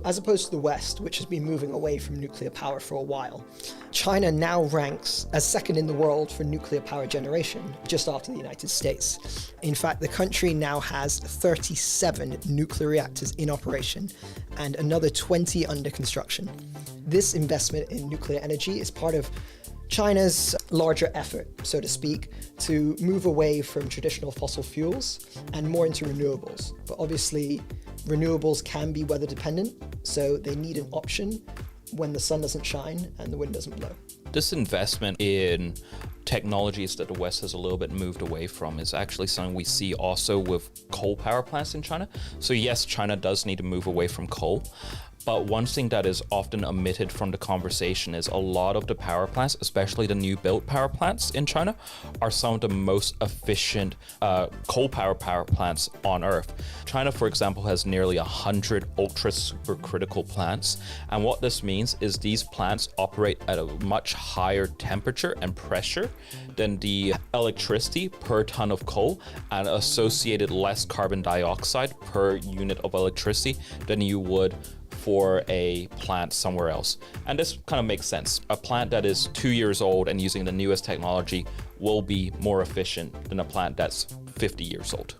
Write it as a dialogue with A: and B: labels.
A: As opposed to the West, which has been moving away from nuclear power for a while, China now ranks as second in the world for nuclear power generation, just after the United States. In fact, the country now has 37 nuclear reactors in operation and another 20 under construction. This investment in nuclear energy is part of China's larger effort, so to speak, to move away from traditional fossil fuels and more into renewables. But obviously, renewables can be weather dependent, so they need an option when the sun doesn't shine and the wind doesn't blow.
B: This investment in technologies that the West has a little bit moved away from is actually something we see also with coal power plants in China. So yes, China does need to move away from coal. But one thing that is often omitted from the conversation is a lot of the power plants, especially the new built power plants in China, are some of the most efficient coal power plants on Earth. China, for example, has nearly 100 ultra supercritical plants. And what this means is these plants operate at a much higher temperature and pressure than the electricity per ton of coal, and associated less carbon dioxide per unit of electricity than you would for a plant somewhere else. And this kind of makes sense. A plant that is 2 years old and using the newest technology will be more efficient than a plant that's 50 years old.